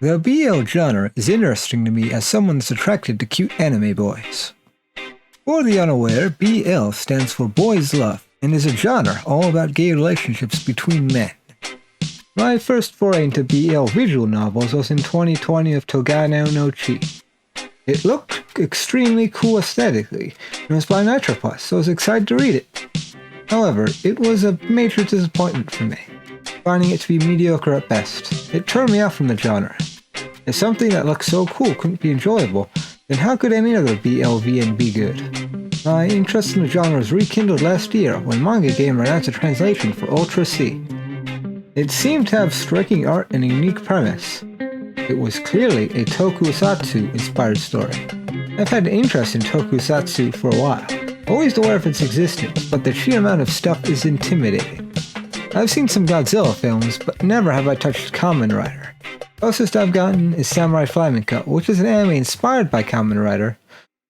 The BL genre is interesting to me as someone that's attracted to cute anime boys. For the unaware, BL stands for Boys Love and is a genre all about gay relationships between men. My first foray into BL visual novels was in 2020 of Tokusatsu no Chi. It looked extremely cool aesthetically, and was by Nitropus, so I was excited to read it. However, it was a major disappointment for me, finding it to be mediocre at best. It turned me off from the genre. If something that looks so cool couldn't be enjoyable, then how could any other BLVN be good? My interest in the genre was rekindled last year when Manga Gamer announced a translation for Uuutra C. It seemed to have striking art and a unique premise. It was clearly a Tokusatsu-inspired story. I've had an interest in Tokusatsu for a while, always aware of its existence, but the sheer amount of stuff is intimidating. I've seen some Godzilla films, but never have I touched Kamen Rider. Closest I've gotten is Samurai Flamenco, which is an anime inspired by Kamen Rider,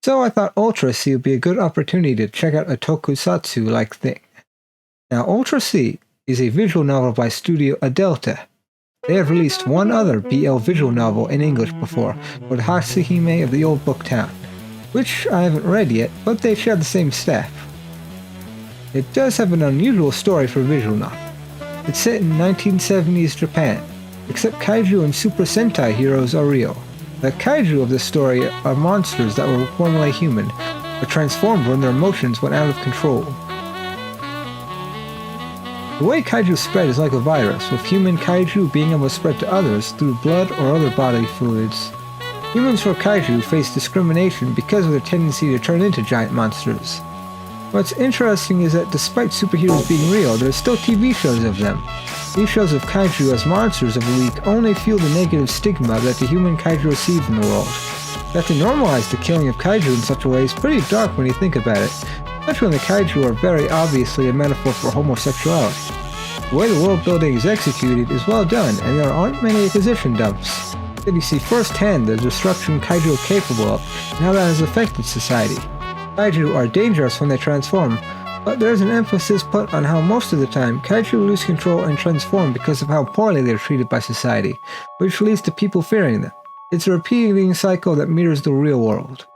so I thought Uuutra C would be a good opportunity to check out a Tokusatsu-like thing. Now, Uuutra C is a visual novel by Studio Adelta. They have released one other BL visual novel in English before, called Hashihime of the Old Book Town, which I haven't read yet, but they share the same staff. It does have an unusual story for a visual novel. It's set in 1970s Japan, except kaiju and Super Sentai heroes are real. The kaiju of this story are monsters that were formerly human, but transformed when their emotions went out of control. The way kaiju spread is like a virus, with human kaiju being able to spread to others through blood or other bodily fluids. Humans or kaiju face discrimination because of their tendency to turn into giant monsters. What's interesting is that despite superheroes being real, there are still TV shows of them. These shows of kaiju as monsters of the weak only fuel the negative stigma that the human kaiju receive in the world. That to normalize the killing of kaiju in such a way is pretty dark when you think about it, especially when the kaiju are very obviously a metaphor for homosexuality. The way the world building is executed is well done, and there aren't many exposition dumps. Yet you see firsthand the destruction kaiju are capable of, and how that has affected society. Kaiju are dangerous when they transform, but there is an emphasis put on how most of the time kaiju lose control and transform because of how poorly they are treated by society, which leads to people fearing them. It's a repeating cycle that mirrors the real world.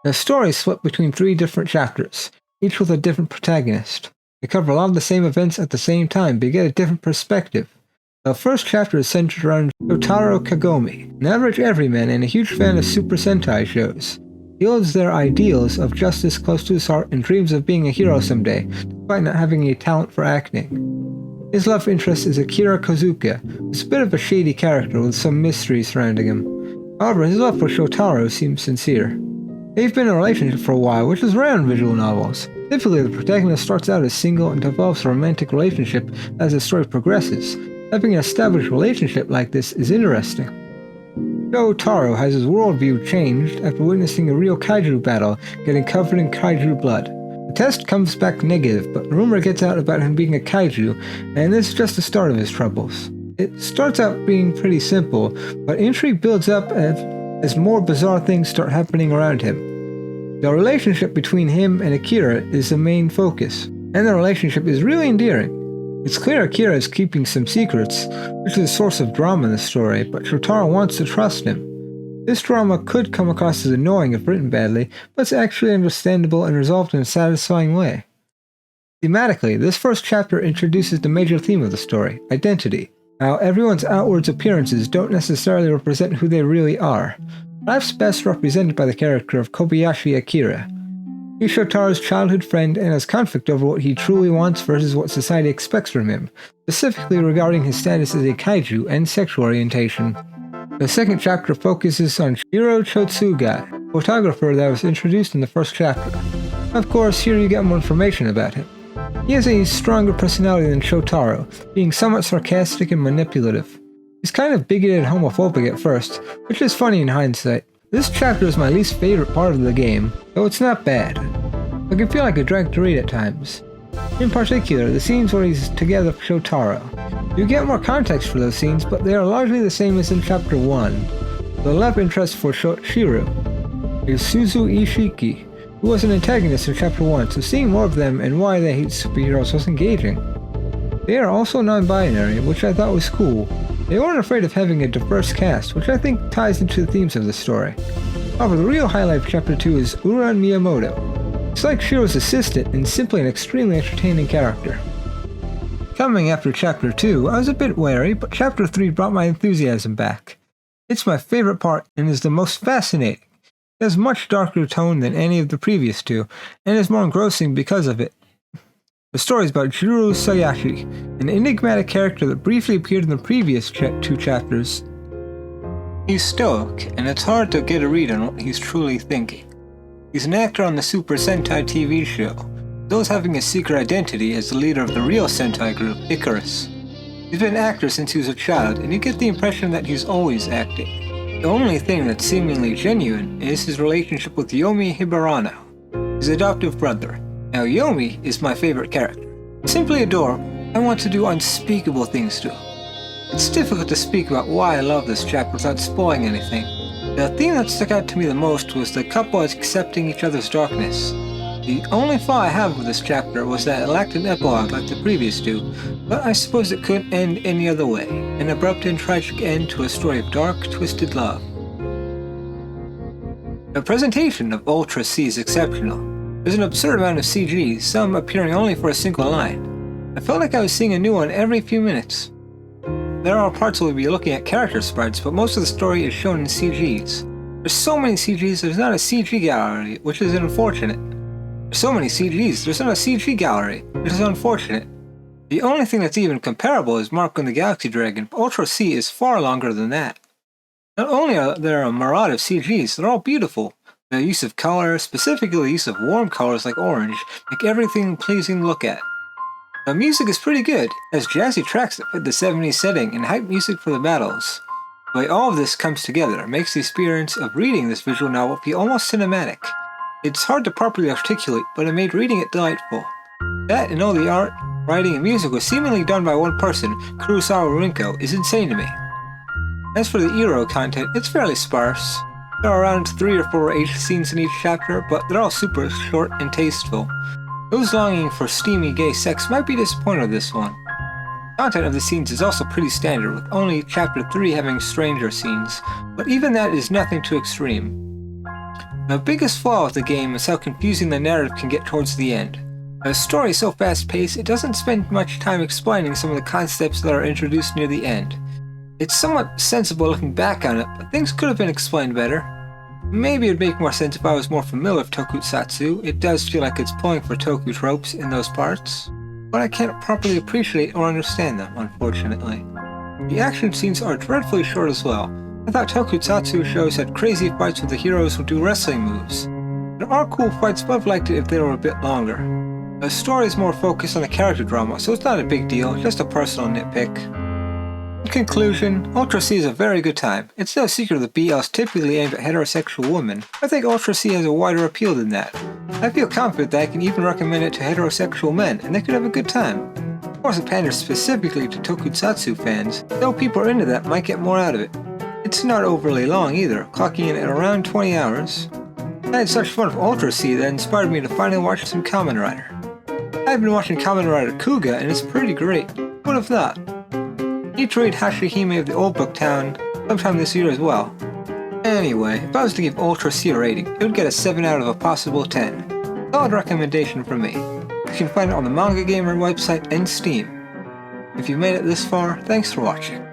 The story is split between 3 different chapters, each with a different protagonist. They cover a lot of the same events at the same time, but you get a different perspective. The first chapter is centered around Shotaro Kagome, an average everyman and a huge fan of Super Sentai shows. He holds their ideals of justice close to his heart and dreams of being a hero someday, despite not having a talent for acting. His love interest is Akira Kozuka, who's a bit of a shady character with some mystery surrounding him. However, his love for Shotaro seems sincere. They've been in a relationship for a while, which is rare in visual novels. Typically, the protagonist starts out as single and develops a romantic relationship as the story progresses. Having an established relationship like this is interesting. Shotaro has his worldview changed after witnessing a real kaiju battle, getting covered in kaiju blood. The test comes back negative, but rumor gets out about him being a kaiju, and this is just the start of his troubles. It starts out being pretty simple, but intrigue builds up as more bizarre things start happening around him. The relationship between him and Akira is the main focus, and the relationship is really endearing. It's clear Akira is keeping some secrets, which is a source of drama in the story, but Shotaro wants to trust him. This drama could come across as annoying if written badly, but it's actually understandable and resolved in a satisfying way. Thematically, this first chapter introduces the major theme of the story, identity. How everyone's outward appearances don't necessarily represent who they really are. Perhaps best represented by the character of Kobayashi Akira. He's Shotaro's childhood friend and has conflict over what he truly wants versus what society expects from him, specifically regarding his status as a kaiju and sexual orientation. The second chapter focuses on Shiro Chotsuga, a photographer that was introduced in the first chapter. Of course, here you get more information about him. He has a stronger personality than Shotaro, being somewhat sarcastic and manipulative. He's kind of bigoted and homophobic at first, which is funny in hindsight. This chapter is my least favorite part of the game, though it's not bad. I can feel like a drag to read at times. In particular, the scenes where he's together with Shotaro. You get more context for those scenes, but they are largely the same as in Chapter 1. The love interest for Shiro is Suzu Ishiki, who was an antagonist in Chapter 1, so seeing more of them and why they hate superheroes was engaging. They are also non-binary, which I thought was cool. They weren't afraid of having a diverse cast, which I think ties into the themes of the story. However, the real highlight of Chapter 2 is Uran Miyamoto. He's like Shiro's assistant and simply an extremely entertaining character. Coming after Chapter 2, I was a bit wary, but Chapter 3 brought my enthusiasm back. It's my favorite part and is the most fascinating. It has much darker tone than any of the previous two, and is more engrossing because of it. The story is about Jirou Sayashi, an enigmatic character that briefly appeared in the previous two chapters. He's stoic, and it's hard to get a read on what he's truly thinking. He's an actor on the Super Sentai TV show, those having a secret identity as the leader of the real Sentai group, Icarus. He's been an actor since he was a child, and you get the impression that he's always acting. The only thing that's seemingly genuine is his relationship with Yomi Hibarano, his adoptive brother. Now Yomi is my favorite character. Simply adorable. I want to do unspeakable things to him. It's difficult to speak about why I love this chapter without spoiling anything. The theme that stuck out to me the most was the couple accepting each other's darkness. The only flaw I have with this chapter was that it lacked an epilogue like the previous two, but I suppose it couldn't end any other way, an abrupt and tragic end to a story of dark, twisted love. The presentation of Uuultra C is exceptional. There's an absurd amount of CGs, some appearing only for a single line. I felt like I was seeing a new one every few minutes. There are parts where we'll be looking at character sprites, but most of the story is shown in CGs. There's so many CGs, there's not a CG gallery, which is unfortunate. There's so many CGs, there's not a CG gallery, which is unfortunate. The only thing that's even comparable is Mark on the Galaxy Dragon, but Uuultra C is far longer than that. Not only are there a myriad of CGs, they're all beautiful. The use of color, specifically the use of warm colors like orange, make everything pleasing to look at. The music is pretty good, has jazzy tracks that fit the 70s setting and hype music for the battles. The way all of this comes together makes the experience of reading this visual novel feel almost cinematic. It's hard to properly articulate, but it made reading it delightful. That and all the art, writing, and music was seemingly done by one person, Kurosawa Rinko, is insane to me. As for the Jirou content, it's fairly sparse. There are around 3 or 4 H scenes in each chapter, but they're all super short and tasteful. Those longing for steamy gay sex might be disappointed with this one. The content of the scenes is also pretty standard, with only chapter 3 having stranger scenes, but even that is nothing too extreme. The biggest flaw with the game is how confusing the narrative can get towards the end. The story is so fast-paced, it doesn't spend much time explaining some of the concepts that are introduced near the end. It's somewhat sensible looking back on it, but things could have been explained better. Maybe it'd make more sense if I was more familiar with Tokusatsu. It does feel like it's pulling for Toku tropes in those parts, but I can't properly appreciate or understand them, unfortunately. The action scenes are dreadfully short as well. I thought Tokusatsu shows had crazy fights with the heroes who do wrestling moves. There are cool fights, but I've liked it if they were a bit longer. The story is more focused on the character drama, so it's not a big deal, just a personal nitpick. In conclusion, Uuultra C is a very good time. It's no secret that BL is typically aimed at heterosexual women. I think Uuultra C has a wider appeal than that. I feel confident that I can even recommend it to heterosexual men, and they could have a good time. Of course, it panders specifically to Tokusatsu fans, though people are into that might get more out of it. It's not overly long either, clocking in at around 20 hours. I had such fun with Uuultra C that inspired me to finally watch some Kamen Rider. I've been watching Kamen Rider Kuga and it's pretty great. Would have thought. Need to read Hashihime of the Old Book Town sometime this year as well. Anyway, if I was to give Uuultra C a rating, it would get a 7 out of a possible 10. Solid recommendation from me. You can find it on the Manga Gamer website and Steam. If you made it this far, thanks for watching.